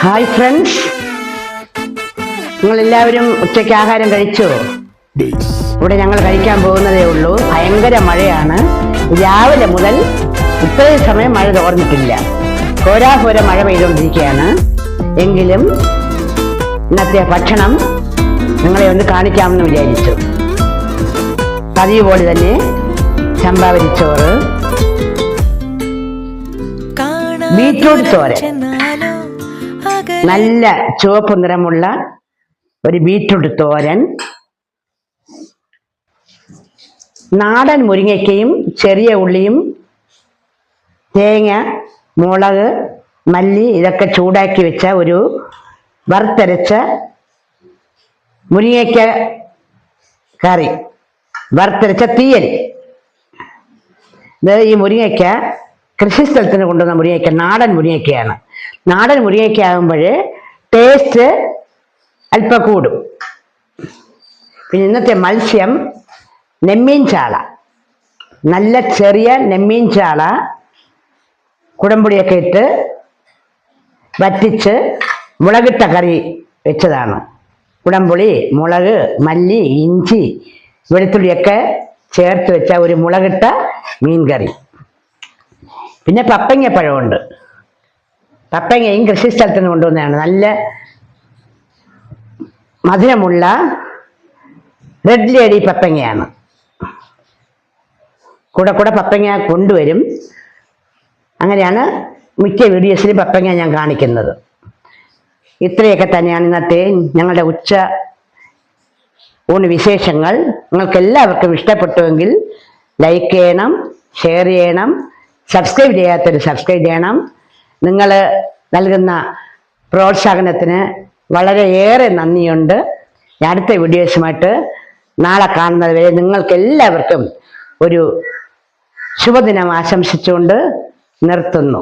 Hi friends, നിങ്ങളെല്ലാവരും ഉച്ചയ്ക്ക് ആഹാരം കഴിച്ചോ? ഇവിടെ ഞങ്ങൾ കഴിക്കാൻ പോകുന്നതേ ഉള്ളൂ. ഭയങ്കര മഴയാണ്. രാവിലെ മുതൽ ഇത്രയും സമയം മഴ തോർന്നിട്ടില്ല. കോരാഹോര മഴ പെയ്തുകൊണ്ടിരിക്കുകയാണ്. എങ്കിലും ഇന്നത്തെ ഭക്ഷണം നിങ്ങളെ ഒന്ന് കാണിക്കാമെന്ന് വിചാരിച്ചു. പതിവ് പോലെ തന്നെ ചമ്പാവരിച്ചോറ്, ബീറ്റ്റൂട്ട് തോരൻ, നല്ല ചുവപ്പ് നിറമുള്ള ഒരു ബീറ്റ്റൂട്ട് തോരൻ, നാടൻ മുരിങ്ങയ്ക്കയും ചെറിയ ഉള്ളിയും തേങ്ങ, മുളക്, മല്ലി ഇതൊക്കെ ചൂടാക്കി വെച്ച ഒരു വറുത്തരച്ച മുരിങ്ങയ്ക്ക കറി, വറുത്തരച്ച തീയൽ. ഇത് ഈ മുരിങ്ങയ്ക്ക കൃഷിസ്ഥലത്തിന് കൊണ്ടുവന്ന മുരിങ്ങയ്ക്ക, നാടൻ മുരിങ്ങയ്ക്കയാണ്. നാടൻ മുരിങ്ങയ്ക്ക ആകുമ്പോൾ ടേസ്റ്റ് അല്പം കൂടും. പിന്നെ ഇന്നത്തെ മത്സ്യം നെമ്മീൻ ചാള, നല്ല ചെറിയ നെമ്മീൻ ചാള കുടംപുളിയൊക്കെ ഇട്ട് വറ്റിച്ച് മുളകിട്ട കറി വെച്ചതാണ്. കുടംപുളി, മുളക്, മല്ലി, ഇഞ്ചി, വെളുത്തുള്ളിയൊക്കെ ചേർത്ത് വെച്ച ഒരു മുളകിട്ട മീൻ കറി. പിന്നെ പപ്പങ്ങപ്പഴമുണ്ട്. പപ്പങ്ങയും കൃഷിസ്ഥലത്ത് നിന്ന് കൊണ്ടുവന്നതാണ്. നല്ല മധുരമുള്ള റെഡ് ലേഡി പപ്പങ്ങയാണ്. കൂടെ പപ്പങ്ങ കൊണ്ടുവരും. അങ്ങനെയാണ് മിക്ക വീഡിയോസിലും പപ്പങ്ങ ഞാൻ കാണിക്കുന്നത്. ഇത്രയൊക്കെ തന്നെയാണ് ഇന്നത്തെ ഞങ്ങളുടെ ഉച്ച ഊണ് വിശേഷങ്ങൾ. നിങ്ങൾക്ക് എല്ലാവർക്കും ഇഷ്ടപ്പെട്ടുവെങ്കിൽ ലൈക്ക് ചെയ്യണം, ഷെയർ ചെയ്യണം, സബ്സ്ക്രൈബ് ചെയ്യാത്തവർ സബ്സ്ക്രൈബ് ചെയ്യണം. നിങ്ങൾ നൽകുന്ന പ്രോത്സാഹനത്തിന് വളരെയേറെ നന്ദിയുണ്ട്. അടുത്ത വീഡിയോസുമായിട്ട് നാളെ കാണുന്നത് വരെ നിങ്ങൾക്ക് എല്ലാവർക്കും ഒരു ശുഭദിനം ആശംസിച്ചുകൊണ്ട് നിർത്തുന്നു.